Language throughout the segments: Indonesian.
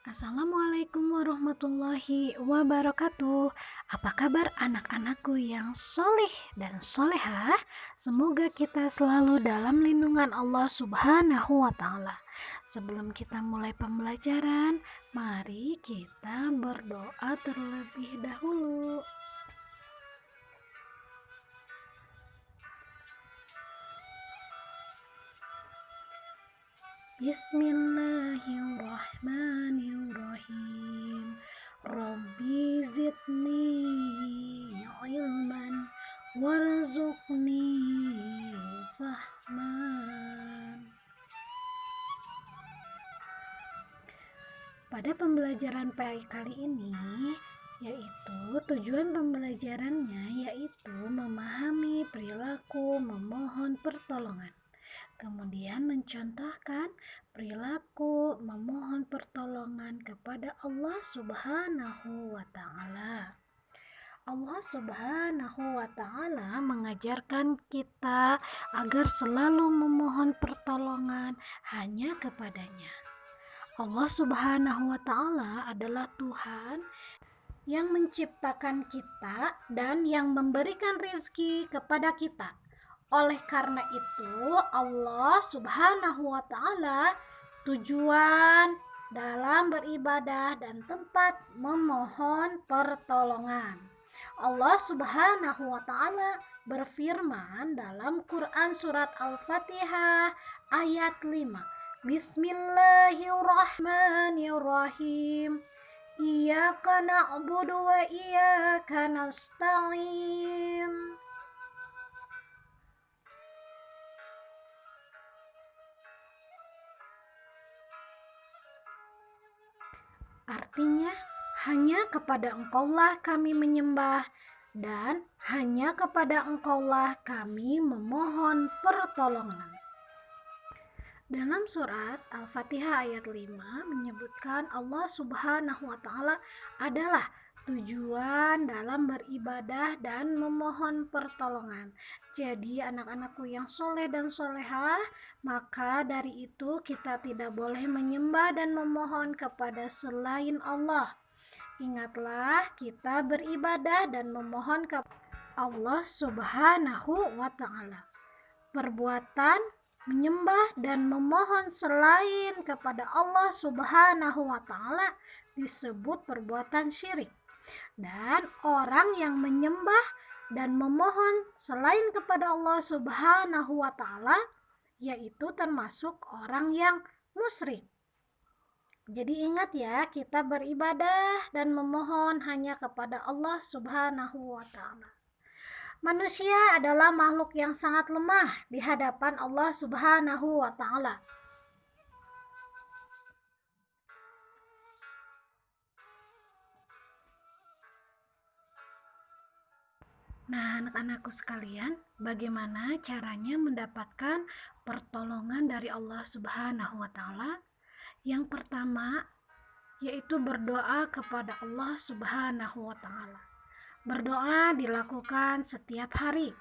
Assalamualaikum warahmatullahi wabarakatuh. Apa kabar anak-anakku yang soleh dan solehah? Semoga kita selalu dalam lindungan Allah Subhanahu wa Ta'ala. Sebelum kita mulai pembelajaran, mari kita berdoa terlebih dahulu. Bismillahirrahmanirrahim. Rabbi zidni ilman warzuqni fahman. Pada pembelajaran kali ini, yaitu tujuan pembelajarannya yaitu memahami perilaku memohon pertolongan. Kemudian mencontohkan perilaku memohon pertolongan kepada Allah Subhanahu wa Ta'ala. Allah Subhanahu wa Ta'ala mengajarkan kita agar selalu memohon pertolongan hanya kepadanya. Allah Subhanahu wa Ta'ala adalah Tuhan yang menciptakan kita dan yang memberikan rizki kepada kita. Oleh karena itu, Allah Subhanahu wa Ta'ala tujuan dalam beribadah dan tempat memohon pertolongan. Allah Subhanahu wa Ta'ala berfirman dalam Quran surat Al-Fatihah ayat 5. Bismillahirrahmanirrahim. Iyyaka na'budu wa iyyaka nasta'in. Artinya, hanya kepada Engkaulah kami menyembah dan hanya kepada Engkaulah kami memohon pertolongan. Dalam surat Al-Fatihah ayat 5 menyebutkan Allah Subhanahu wa Ta'ala adalah tujuan dalam beribadah dan memohon pertolongan. Jadi anak-anakku yang soleh dan solehah, maka dari itu kita tidak boleh menyembah dan memohon kepada selain Allah. Ingatlah, kita beribadah dan memohon kepada Allah Subhanahu wa Ta'ala. Perbuatan menyembah dan memohon selain kepada Allah Subhanahu wa Ta'ala disebut perbuatan syirik. Dan orang yang menyembah dan memohon selain kepada Allah Subhanahu wa Ta'ala yaitu termasuk orang yang musyrik. Jadi ingat ya, kita beribadah dan memohon hanya kepada Allah Subhanahu wa Ta'ala. Manusia adalah makhluk yang sangat lemah di hadapan Allah Subhanahu wa Ta'ala. Nah, anak-anakku sekalian, bagaimana caranya mendapatkan pertolongan dari Allah Subhanahu wa Ta'ala? Yang pertama, yaitu berdoa kepada Allah Subhanahu wa Ta'ala. Berdoa dilakukan setiap hari.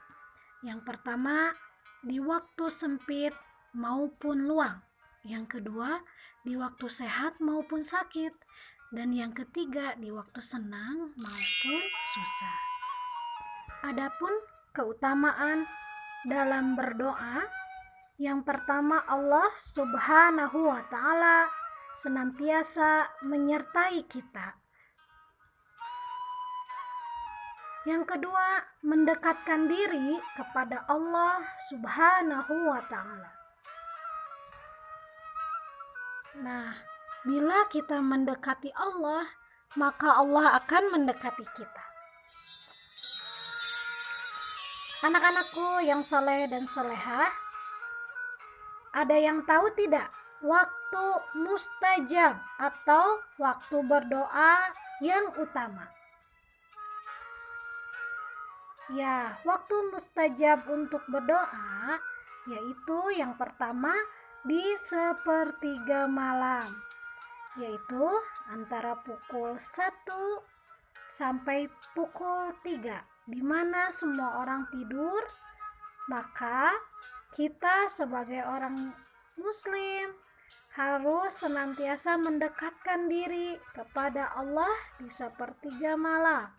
Yang pertama, di waktu sempit maupun luang. Yang kedua, di waktu sehat maupun sakit. Dan yang ketiga, di waktu senang maupun susah. Adapun keutamaan dalam berdoa, yang pertama, Allah Subhanahu wa Ta'ala senantiasa menyertai kita. Yang kedua, mendekatkan diri kepada Allah Subhanahu wa Ta'ala. Nah, bila kita mendekati Allah, maka Allah akan mendekati kita. Anak-anakku yang soleh dan solehah, ada yang tahu tidak waktu mustajab atau waktu berdoa yang utama? Ya, waktu mustajab untuk berdoa yaitu yang pertama di sepertiga malam, yaitu antara pukul 1 sampai pukul 3, di mana semua orang tidur. Maka kita sebagai orang muslim harus senantiasa mendekatkan diri kepada Allah di sepertiga malam.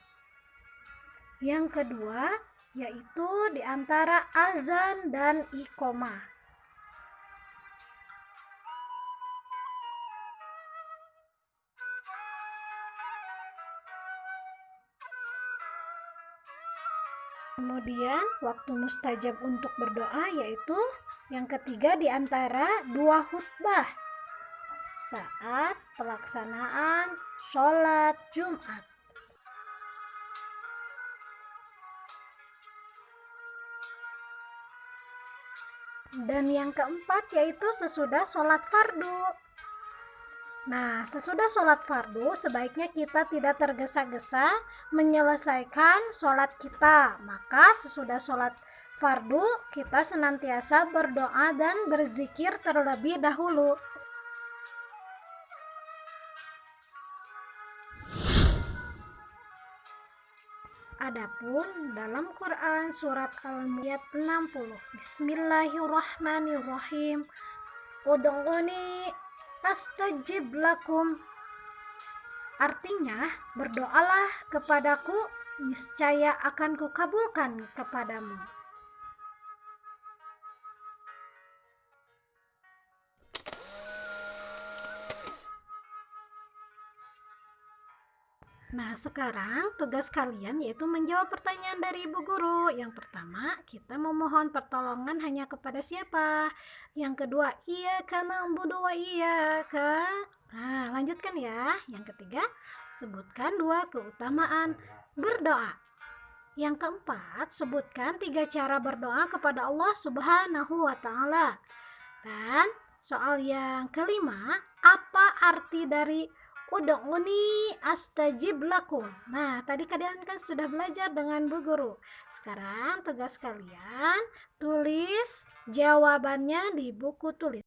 Yang kedua, yaitu di antara azan dan iqomah. Kemudian waktu mustajab untuk berdoa yaitu yang ketiga di antara dua khutbah saat pelaksanaan sholat Jumat. Dan yang keempat yaitu sesudah sholat fardu. Nah, sesudah sholat fardu sebaiknya kita tidak tergesa-gesa menyelesaikan sholat kita. Maka sesudah sholat fardu kita senantiasa berdoa dan berzikir terlebih dahulu. Adapun dalam Quran surat Al-Mulk 60, Bismillahirrahmanirrahim. Ud'uni astajib lakum. Artinya, berdoalah kepadaku, niscaya akan kukabulkan kepadamu. Nah, sekarang tugas kalian yaitu menjawab pertanyaan dari Ibu Guru. Yang pertama, kita memohon pertolongan hanya kepada siapa? Yang kedua, iyyaka na'budu wa iyyaka. Nah, lanjutkan ya. Yang ketiga, sebutkan 2 keutamaan berdoa. Yang keempat, sebutkan 3 cara berdoa kepada Allah Subhanahu wa Ta'ala. Dan soal yang kelima, apa arti dari Ud'uni astajib lakum. Nah, tadi kalian kan sudah belajar dengan Bu Guru. Sekarang tugas kalian tulis jawabannya di buku tulis.